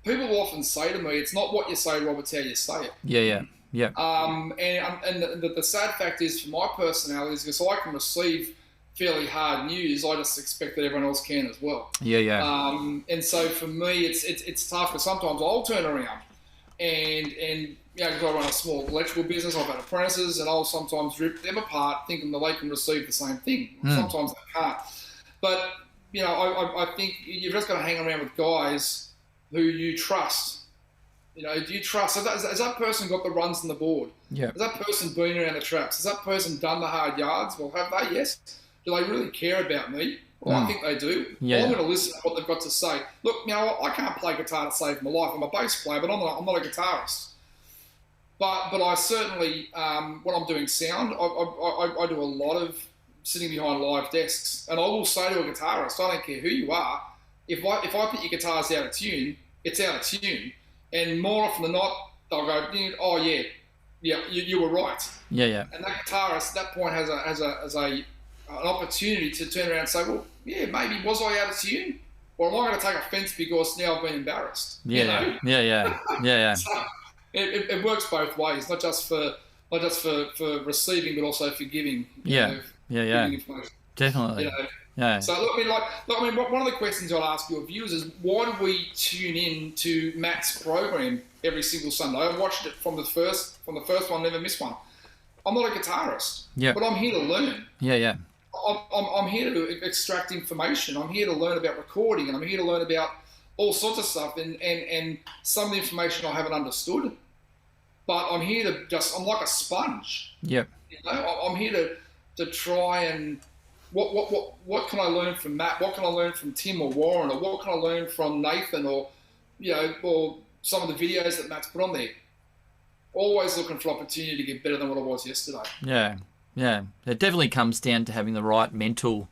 people will often say to me, it's not what you say, Rob, it's how you say it. Yeah. And the sad fact is, for my personality, is because I can receive fairly hard news, I just expect that everyone else can as well. Yeah. And so for me, it's tough, because sometimes I'll turn around and because I run a small electrical business, I've had apprentices, and I'll sometimes rip them apart thinking that they can receive the same thing. Sometimes they can't. But, I think you've just got to hang around with guys who you trust. Do you trust? Has that person got the runs on the board? Yeah. Has that person been around the traps? Has that person done the hard yards? Well, have they? Yes. Do they really care about me? Well, I think they do. Yeah. Well, I'm going to listen to what they've got to say. Look, I can't play guitar to save my life. I'm a bass player, but I'm not a guitarist. But I certainly, when I'm doing sound, I do a lot of sitting behind live desks, and I will say to a guitarist, I don't care who you are, if I think your guitar's out of tune, it's out of tune. And more often than not, they'll go, oh yeah, you were right. Yeah. And that guitarist at that point has an opportunity to turn around and say, well, yeah, maybe was I out of tune? Or am I going to take offence because now I've been embarrassed? Yeah. So it works both ways, not just for receiving, but also for giving. Yeah. Giving information. Definitely. Yeah. So one of the questions I'll ask your viewers is, why do we tune in to Matt's program every single Sunday? I've watched it from the first one, never missed one. I'm not a guitarist, but I'm here to learn. Yeah. I'm here to extract information. I'm here to learn about recording, and I'm here to learn about all sorts of stuff, and some of the information I haven't understood. But I'm here I'm like a sponge. Yep. I'm here to try and what can I learn from Matt? What can I learn from Tim or Warren? Or what can I learn from Nathan? Or some of the videos that Matt's put on there. Always looking for opportunity to get better than what I was yesterday. Yeah. It definitely comes down to having the right mental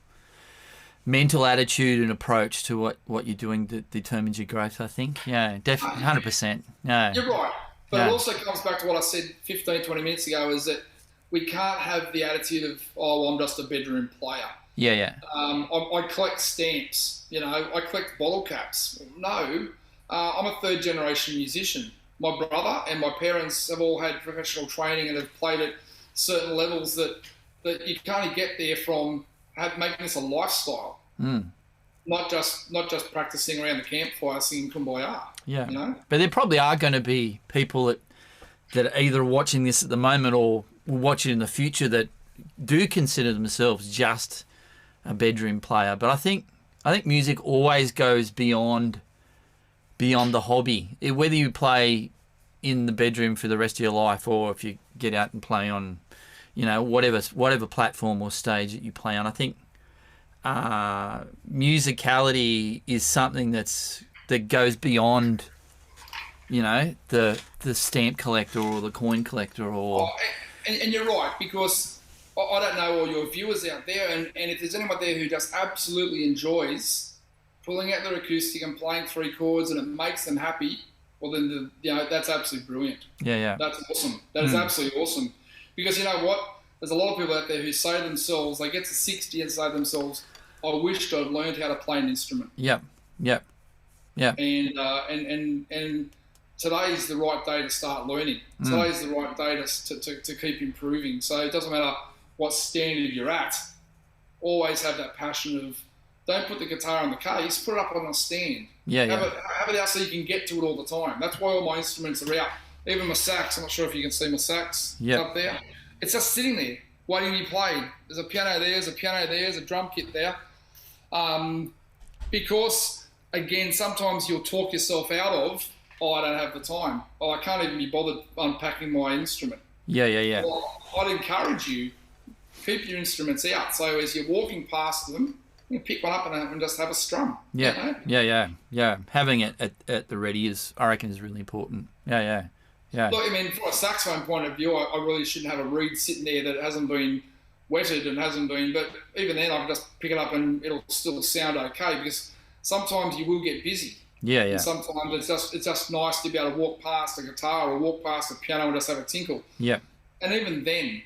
attitude and approach to what you're doing that determines your growth, I think. Yeah, definitely, 100%. Yeah. You're right. But it also comes back to what I said 15, 20 minutes ago, is that we can't have the attitude of, I'm just a bedroom player. Yeah. I collect stamps, I collect bottle caps. No, I'm a third generation musician. My brother and my parents have all had professional training and have played at certain levels that you can only get there from making this a lifestyle. Not just practicing around the campfire singing Kumbaya. Yeah. But there probably are going to be people that are either watching this at the moment or will watch it in the future that do consider themselves just a bedroom player. But I think music always goes beyond the hobby. Whether you play in the bedroom for the rest of your life, or if you get out and play on, whatever platform or stage that you play on, I think musicality is something that goes beyond, the stamp collector or the coin collector or. And you're right, because I don't know all your viewers out there, and if there's anyone there who just absolutely enjoys pulling out their acoustic and playing 3 chords and it makes them happy, well then that's absolutely brilliant. Yeah. That's awesome. That is absolutely awesome. Because you know what? There's a lot of people out there who say to themselves, they get to 60 and say to themselves, I wished I'd learned how to play an instrument. Yep. And today's the right day to start learning. Today's the right day to keep improving. So it doesn't matter what standard you're at. Always have that passion of, don't put the guitar on the case, put it up on a stand. Have it out so you can get to it all the time. That's why all my instruments are out. Even my sax, I'm not sure if you can see my sax up there. It's just sitting there, waiting to be played. There's a piano there, there's a drum kit there. Because, again, sometimes you'll talk yourself out of, I don't have the time. I can't even be bothered unpacking my instrument. Yeah. Well, I'd encourage you, keep your instruments out. So as you're walking past them, you pick one up and just have a strum. Yeah. Having it at the ready I reckon is really important. Yeah. Look, I mean, from a saxophone point of view, I really shouldn't have a reed sitting there that hasn't been wetted and hasn't been, but even then I can just pick it up and it'll still sound okay, because sometimes you will get busy. Yeah. And sometimes it's just nice to be able to walk past a guitar or walk past a piano and just have a tinkle. Yeah. And even then,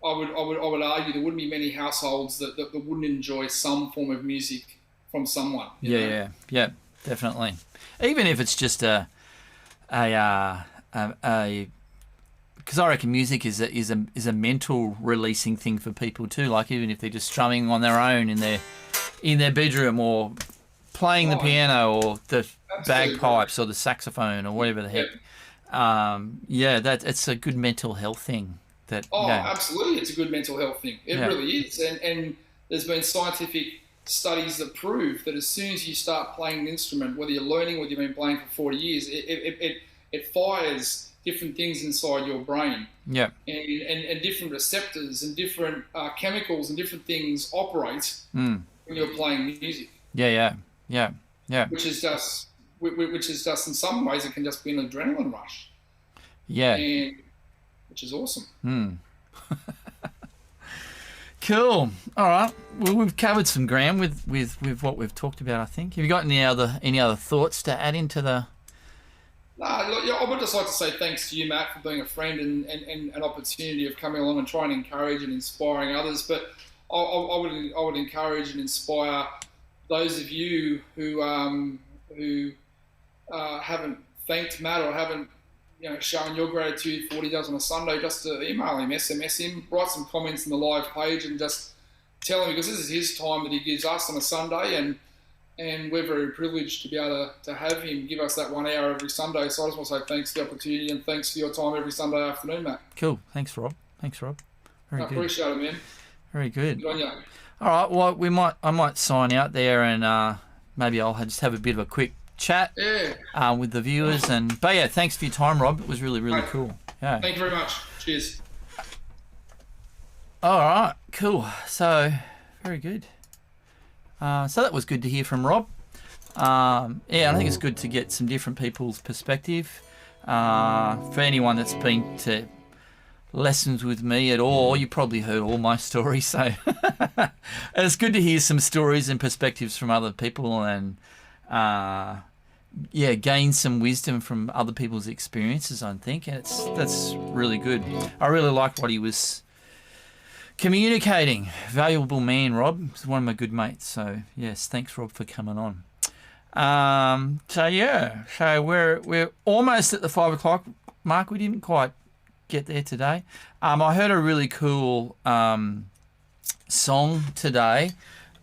I would argue there wouldn't be many households that wouldn't enjoy some form of music from someone. You know? Yeah, definitely. Even if it's just a because I reckon music is a mental releasing thing for people too. Like even if they're just strumming on their own in their bedroom, or playing the piano, or the bagpipes, or the saxophone, or whatever the heck. It's a good mental health thing. Absolutely, it's a good mental health thing. It really is, and there's been scientific studies that prove that as soon as you start playing an instrument, whether you're learning, whether you've been playing for 40 years, it fires different things inside your brain. Yeah. And different receptors and different chemicals and different things operate when you're playing music. Yeah. Which is just in some ways it can just be an adrenaline rush. Yeah. Which is awesome. Cool. All right. Well, we've covered some ground with what we've talked about, I think. Have you got any other thoughts to add into the... No, I would just like to say thanks to you, Matt, for being a friend and an opportunity of coming along and trying to encourage and inspiring others. But I would encourage and inspire those of you who haven't thanked Matt or haven't showing your gratitude for what he does on a Sunday, just to email him, SMS him, write some comments in the live page, and just tell him, because this is his time that he gives us on a Sunday, and we're very privileged to be able to have him give us that 1 hour every Sunday. So I just want to say thanks for the opportunity and thanks for your time every Sunday afternoon, Matt. Cool. Thanks, Rob. Very good. Appreciate it, man. Very good. Good on you. All right. Well, I might sign out there, and maybe I'll just have a bit of a quick chat with the viewers. But yeah, thanks for your time, Rob. It was really, really cool. Yeah. Thank you very much. Cheers. All right. Cool. So, very good. So that was good to hear from Rob. I think it's good to get some different people's perspective. For anyone that's been to lessons with me at all, you probably heard all my stories. So it's good to hear some stories and perspectives from other people, and gain some wisdom from other people's experiences, I think. And that's really good. I really like what he was communicating. Valuable man, Rob. He's one of my good mates. So yes, thanks, Rob, for coming on. So we're almost at the 5 o'clock mark. We didn't quite get there today. I heard a really cool song today,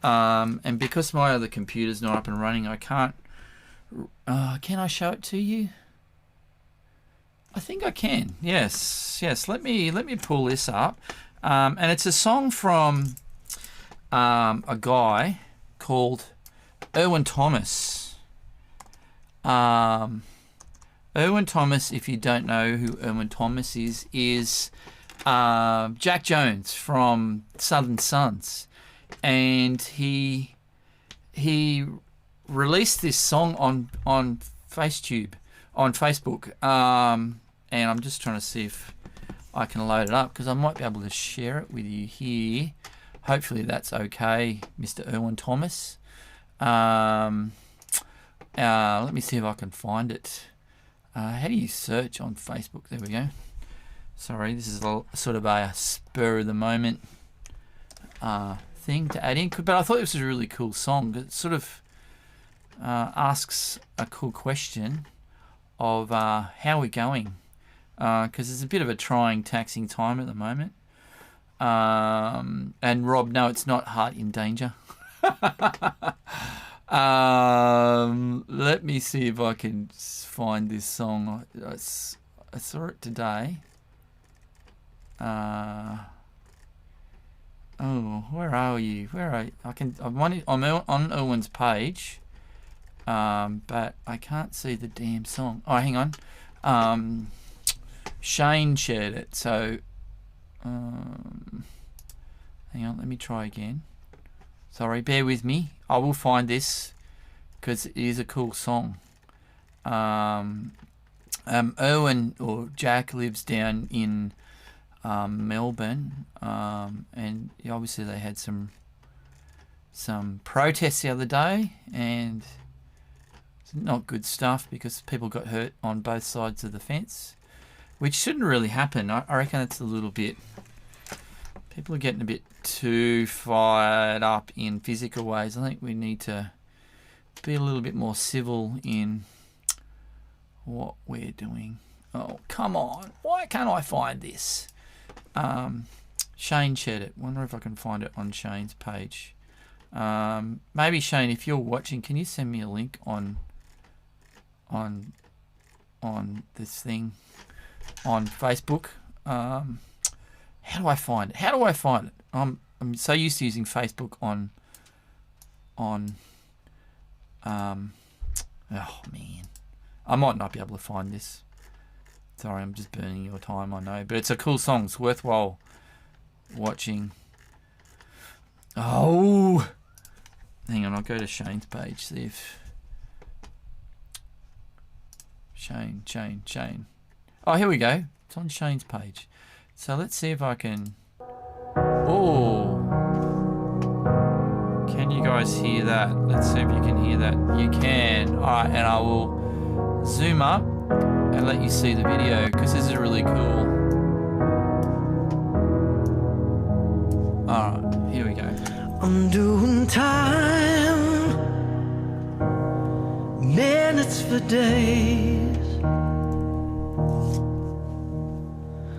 and because my other computer's not up and running, I can't. Can I show it to you? I think I can. Yes. Let me pull this up. And it's a song from a guy called Erwin Thomas. Erwin Thomas, if you don't know who Erwin Thomas is Jack Jones from Southern Sons. And he released this song on Facebook. And I'm just trying to see if I can load it up because I might be able to share it with you here. Hopefully that's okay, Mr. Erwin Thomas. Let me see if I can find it. How do you search on Facebook? There we go. Sorry, this is sort of a spur of the moment thing to add in. But I thought this was a really cool song. It sort of asks a cool question of how we're going. Because it's a bit of a trying, taxing time at the moment. And Rob, no, it's not Heart in Danger. Let me see if I can find this song. I saw it today. Oh, where are you? Where are you? I'm on Erwin's page, but I can't see the damn song. Oh, hang on. Shane shared it, so hang on, let me try again. Sorry, bear with me. I will find this because it is a cool song. Erwin or Jack lives down in Melbourne, and obviously they had some protests the other day, and it's not good stuff because people got hurt on both sides of the fence. Which shouldn't really happen. I reckon it's a little bit... People are getting a bit too fired up in physical ways. I think we need to be a little bit more civil in what we're doing. Oh, come on. Why can't I find this? Shane shared it. Wonder if I can find it on Shane's page. Maybe, Shane, if you're watching, can you send me a link on this thing? On Facebook. How do I find it? I'm so used to using Facebook on oh man, I might not be able to find this. Sorry, I'm just burning your time, I know, but it's a cool song. It's worthwhile watching. Oh, hang on, I'll go to Shane's page, see if Shane. Oh, here we go. It's on Shane's page. So let's see if I can... Oh! Can you guys hear that? Let's see if you can hear that. You can. Alright, and I will zoom up and let you see the video because this is really cool. Alright, here we go. I'm doing time, minutes for days.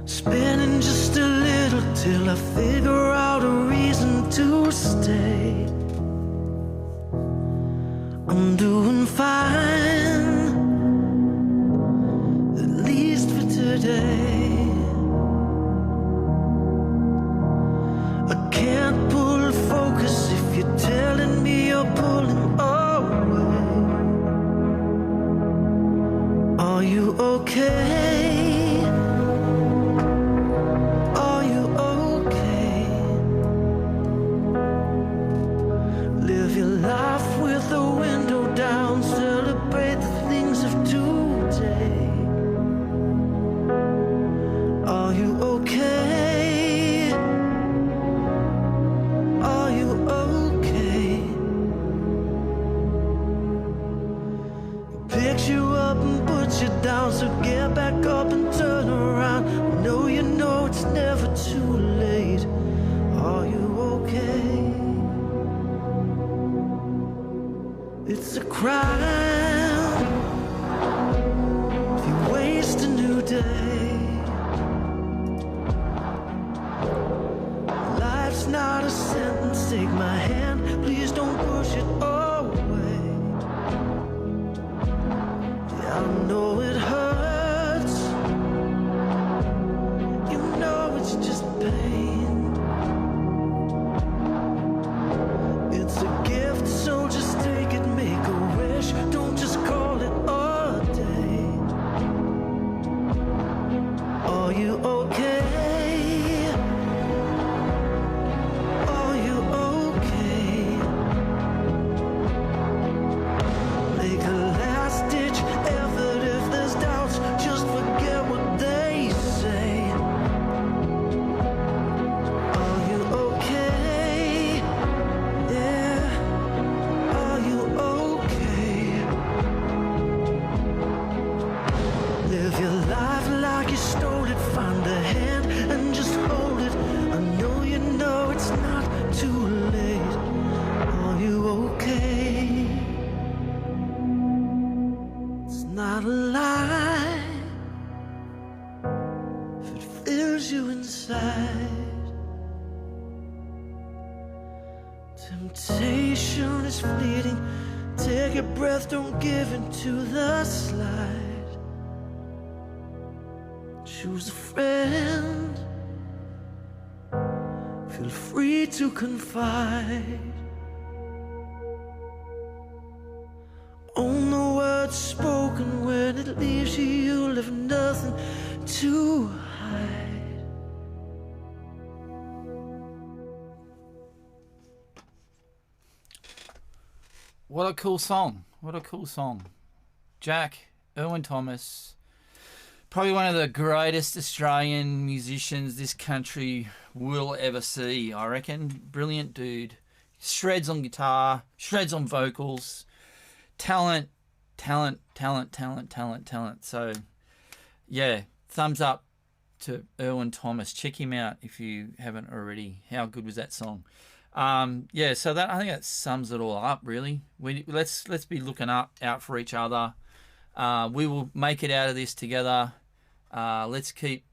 Spinning just a little till I figure out a reason to stay. I'm doing fine, at least for today. I can't pull focus if you're telling me you're pulling away. Are you okay? So get back up and turn around. No, you know it's never too late. Are you okay? It's a crime if you waste a new day. Life's not a sentence. Take my hand, please don't push it away. Yeah, I know it hurts. Just pain. It's a gift, so just take it, make a wish. Don't just call it a day. Are you okay? Are you okay? not a lie if it fills you inside. Temptation is fleeting. Take a breath, don't give in to the slide. Choose a friend, feel free to confide. Own the words spoken. When it leaves you, you'll have nothing to hide. What a cool song. What a cool song. Jack, Erwin Thomas, probably one of the greatest Australian musicians this country will ever see, I reckon. Brilliant dude. Shreds on guitar, shreds on vocals. Talent. So, yeah, thumbs up to Erwin Thomas. Check him out if you haven't already. How good was that song? Yeah, so that I think that sums it all up. Really, let's be looking out for each other. We will make it out of this together. Let's keep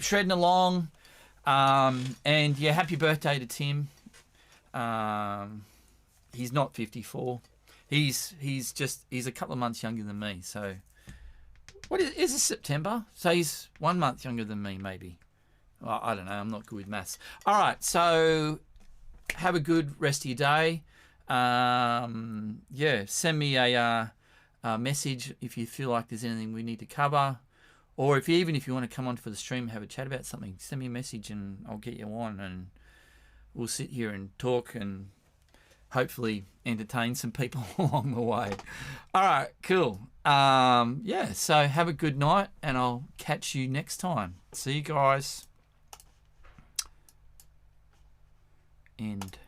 shredding along. And yeah, happy birthday to Tim. He's not 54. He's a couple of months younger than me. So what is this, September? So he's 1 month younger than me, maybe. Well, I don't know. I'm not good with maths. All right. So have a good rest of your day. Yeah, send me a message if you feel like there's anything we need to cover, or if you want to come on for the stream and have a chat about something, send me a message and I'll get you on and we'll sit here and talk and hopefully entertain some people along the way. All right, cool. Yeah, so have a good night and I'll catch you next time. See you guys. End.